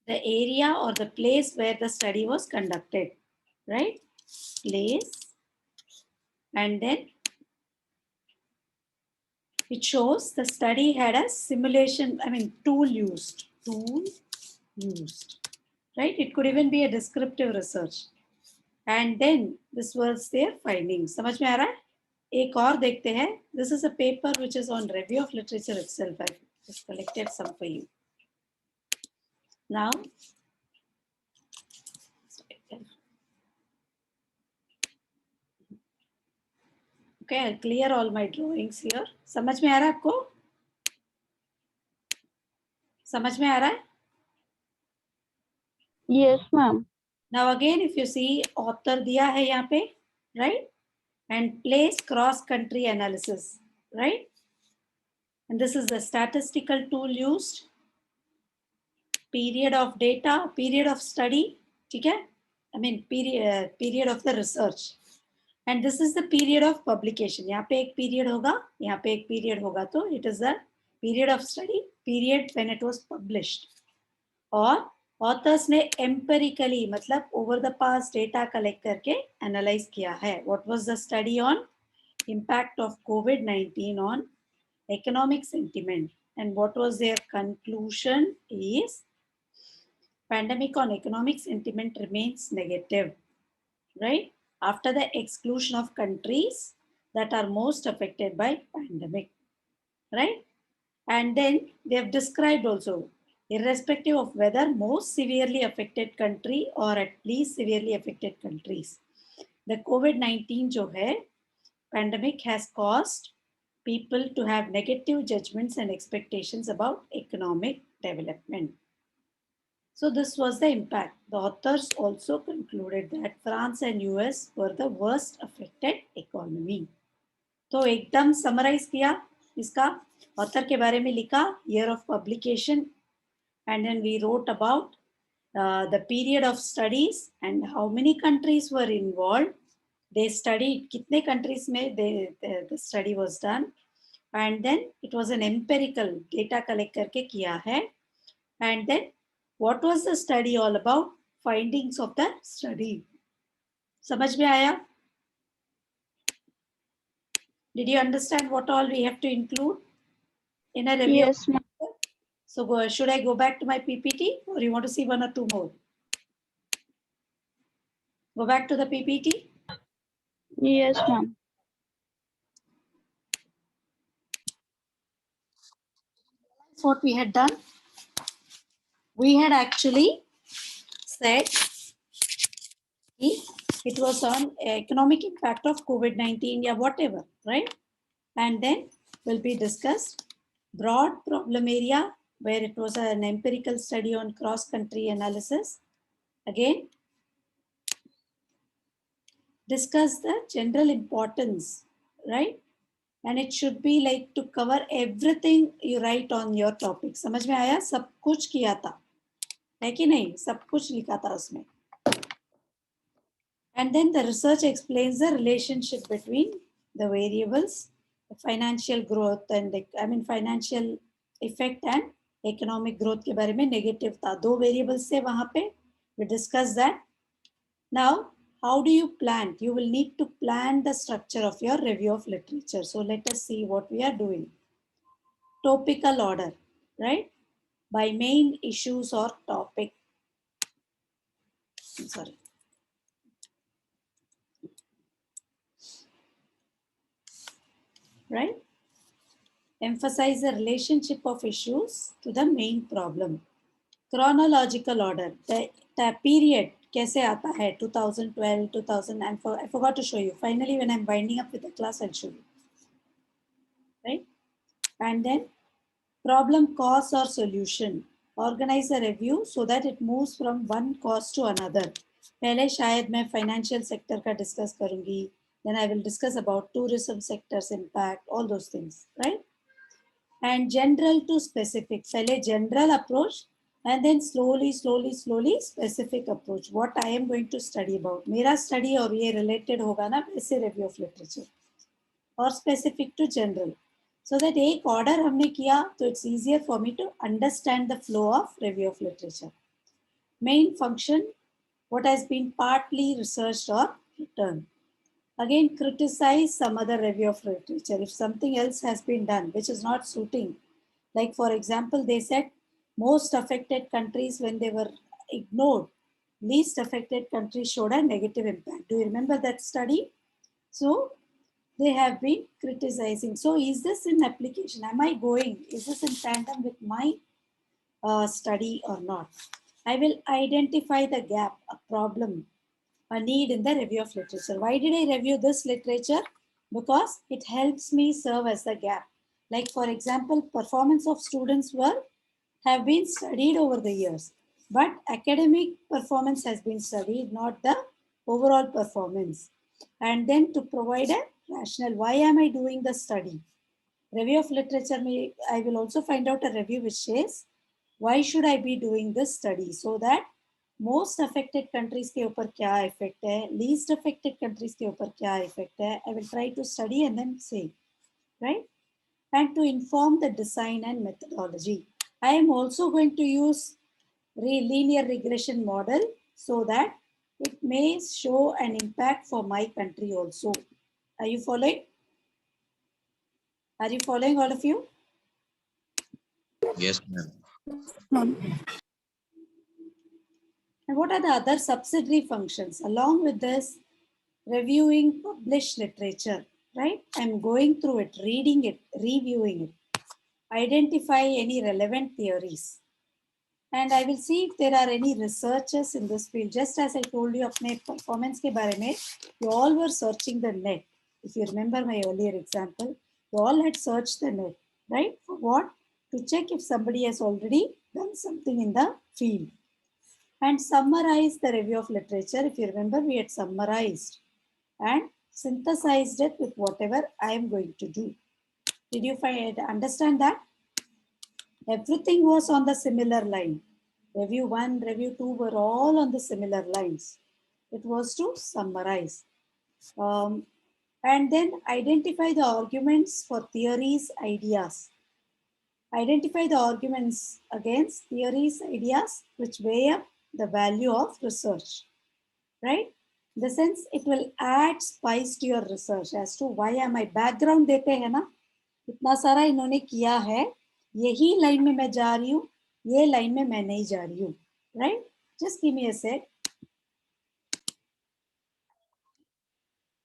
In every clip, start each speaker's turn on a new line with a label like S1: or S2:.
S1: the area or the place where the study was conducted, right? Place, and then it shows the study had a simulation, tool used, right? It could even be a descriptive research. And then this was their findings. समझ में आ रहा है? एक और देखते हैं. This is a paper which is on Review of Literature itself. I just collected some for you. Now, okay, I'll clear all my drawings here. समझ में आ रहा है आपको? समझ में आ रहा है?
S2: Yes, ma'am.
S1: Now again, if you see, author दिया है यहाँ पे, right? And place cross country analysis, right? And this is the statistical tool used. Period of data, period of study, ठीक है? Period of the research. And this is the period of publication. यहाँ पे एक period होगा, यहाँ पे एक period होगा, तो it is the period of study, period when it was published. और authors ने empirically मतलब over the past data collect करके analyze किया है. What was the study on? Impact of COVID-19 on economic sentiment. And what was their conclusion is pandemic on economic sentiment remains negative, right? After the exclusion of countries that are most affected by pandemic, right? And then they have described also, irrespective of whether most severely affected country or at least severely affected countries, the COVID-19 जो है, pandemic has caused people to have negative judgments and expectations about economic development. So this was the impact. The authors also concluded that France and US were the worst affected economy. तो एकदम summarize किया इसका, author के बारे में लिखा, year of publication, and then we wrote about the period of studies and how many countries were involved. They studied कितने countries में the study was done, and then it was an empirical data collect करके किया है, and then what was the study all about? Findings of the study. समझ में आया? Did you understand what all we have to include in a review?
S2: Yes, ma'am.
S1: So should I go back to my PPT or you want to see one or two more? Go back to the PPT.
S2: Yes, ma'am.
S1: That's what we had done. We had actually said it was on economic impact of COVID-19 or whatever, right? And then will be discussed broad problem area where it was an empirical study on cross-country analysis. Again, discuss the general importance, right? And it should be like to cover everything you write on your topic. समझ में आया? सब कुछ किया था, है कि नहीं? सब कुछ लिखा था उसमें. And then the research explains the relationship between the variables, the financial growth and financial effect and economic growth के बारे में negative था. दो variables से वहाँ पे. We discussed that. Now, how do you plan? You will need to plan the structure of your review of literature. So let us see what we are doing. Topical order, right? By main issues or topic. I'm sorry. Right? Emphasize the relationship of issues to the main problem. Chronological order. The period कैसे आता है 2012, 2000. I forgot to show you. Finally, when I'm winding up with the class, I'll show you. Right? And then problem, cause or solution. Organize a review so that it moves from one cause to another. पहले शायद मैं financial sector का discuss करूँगी. Then I will discuss about tourism sector's impact, all those things, right? And general to specific. पहले general approach and then slowly specific approach. What I am going to study about. मेरा study और ये related होगा ना वैसे review of literature. और specific to general. So that एक order हमने किया तो it's easier for me to understand the flow of review of literature. Main function, what has been partly researched or written. Again, criticize some other review of literature. If something else has been done which is not suiting, like for example, they said most affected countries, when they were ignored, least affected countries showed a negative impact. Do you remember that study? So they have been criticizing. So is this in application? Am I going? Is this in tandem with my study or not? I will identify the gap, a problem, a need in the review of literature. Why did I review this literature? Because it helps me serve as the gap. Like for example, performance of students have been studied over the years, but academic performance has been studied, not the overall performance. And then to provide a rationale, why am I doing the study? Review of literature, I will also find out a review which says, why should I be doing this study? So that most affected countries के ऊपर क्या effect है, least affected countries के ऊपर क्या effect है, I will try to study and then say, right? And to inform the design and methodology. I am also going to use linear regression model so that it may show an impact for my country also. Are you following? Are you following, all of you?
S3: Yes, ma'am.
S1: And what are the other subsidiary functions? Along with this, reviewing published literature, right? I'm going through it, reading it, reviewing it, identify any relevant theories. And I will see if there are any researchers in this field. Just as I told you, अपने performance के बारे में, you all were searching the net. If you remember my earlier example, you all had searched the net, right? For what? To check if somebody has already done something in the field. And summarize the review of literature. If you remember, we had summarized and synthesized it with whatever I am going to do. Did you understand that? Everything was on the similar line. Review 1, review 2 were all on the similar lines. It was to summarize. And then identify the arguments for theories, ideas. Identify the arguments against theories, ideas, which weigh up the value of research, right? In the sense, it will add spice to your research as to why am I background देते हैं ना, इतना सारा इन्होंने किया है, यही line में मैं जा रही हूँ, ये लाइन में मैं नहीं जा रही हूँ, right? Just give me a sec.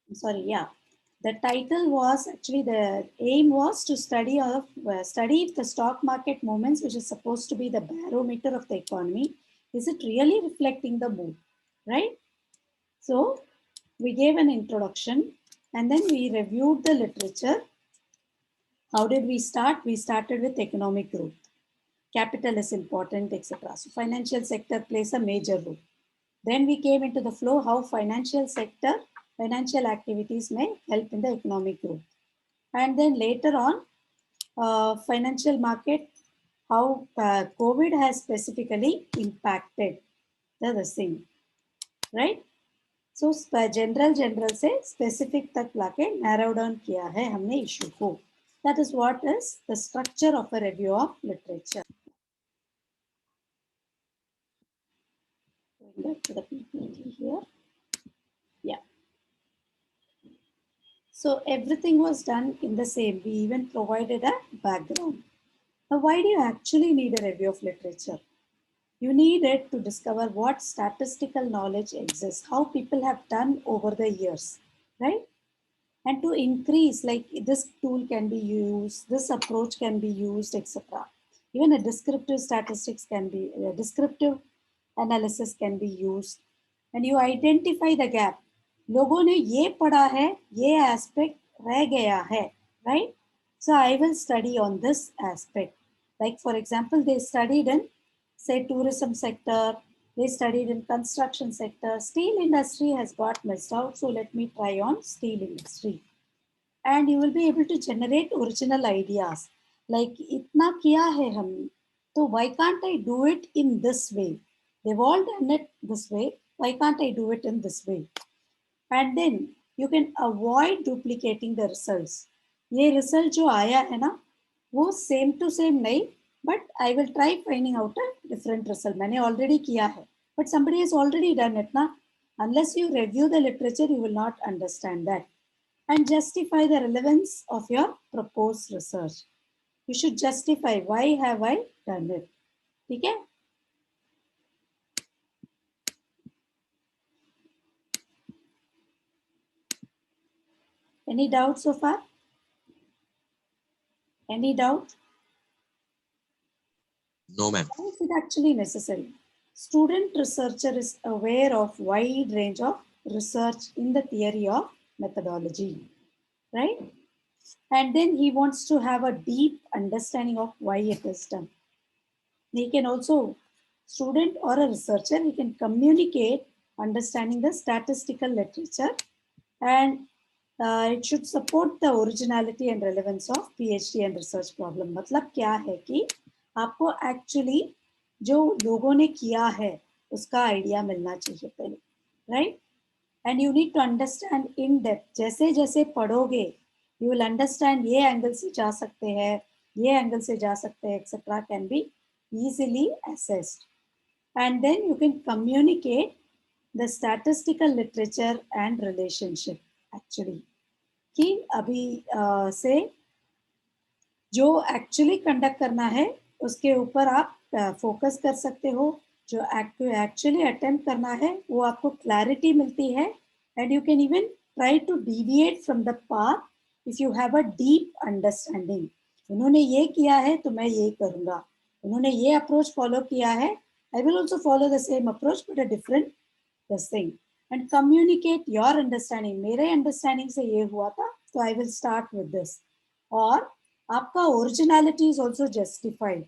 S1: I'm sorry, yeah. The title was actually, the aim was to study if the stock market movements, which is supposed to be the barometer of the economy, is it really reflecting the mood, right? So we gave an introduction and then we reviewed the literature. How did we start? We started with economic growth. Capital is important, etc. So financial sector plays a major role. Then we came into the flow, how financial activities may help in the economic growth. And then later on, financial market, how COVID has specifically impacted the thing, right? So general से specific तक लाके narrow down किया है हमने issue को. That is what is the structure of a review of literature. Going back to the PPT here. Yeah. So everything was done in the same. We even provided a background. Now, why do you actually need a review of literature? You need it to discover what statistical knowledge exists, how people have done over the years, right? And to increase, like this tool can be used, this approach can be used, etc. Even a descriptive descriptive analysis can be used. And you identify the gap. लोगों ने ये पढ़ा है, ये aspect रह गया है, right? So I will study on this aspect. Like for example, they studied in, say, tourism sector, they studied in construction sector. Steel industry has got missed out, so let me try on steel industry. And you will be able to generate original ideas. Like, itna kiya hai hum, so why can't I do it in this way? They've all done it this way. Why can't I do it in this way? And then you can avoid duplicating the results. ये result जो आया है ना, वो same to same नहीं, but I will try finding out a different result. मैंने already किया है. but somebody has already done it, na? Unless you review the literature, you will not understand that. And justify the relevance of your proposed research. You should justify why have I done it. Okay? Any doubt so far? Any doubt?
S3: No, ma'am.
S1: Why is it actually necessary? Student researcher is aware of wide range of research in the theory of methodology, right? And then he wants to have a deep understanding of why it is done. He can also, student or a researcher, he can communicate understanding the statistical literature, and it should support the originality and relevance of PhD and research problem. मतलब क्या है कि आपको actually जो लोगों ने किया है उसका आइडिया मिलना चाहिए पहले, right? And you need to understand in depth. जैसे जैसे पढ़ोगे you will understand ये एंगल से जा सकते हैं, ये एंगल से जा सकते हैं, etc. can be easily assessed. And then you can communicate the statistical literature and relationship actually. कि अभी से जो एक्चुअली कंडक्ट करना है उसके ऊपर आप फोकस कर सकते हो, जो एक्चुअली अटेम्प्ट करना है वो आपको क्लैरिटी मिलती है, and you can even try to deviate from the path if you have a deep understanding. उन्होंने ये किया है तो मैं ये करूँगा, उन्होंने ये अप्रोच फॉलो किया है, I will also follow the same approach but a different this thing, and communicate your understanding. मेरे अंडरस्टैंडिंग से ये हुआ था तो I will start with this. और आपका ओरिजिनलिटी इज ऑल्सो जस्टिफाइड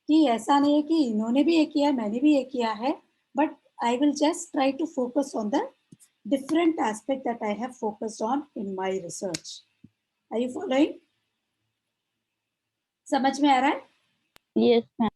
S1: कि ऐसा नहीं है कि इन्होंने भी ये किया मैंने भी ये किया है, but I will just try to focus on the different aspect that I have focused on in my research. Are you following? समझ में आ रहा है?
S2: Yes, ma'am.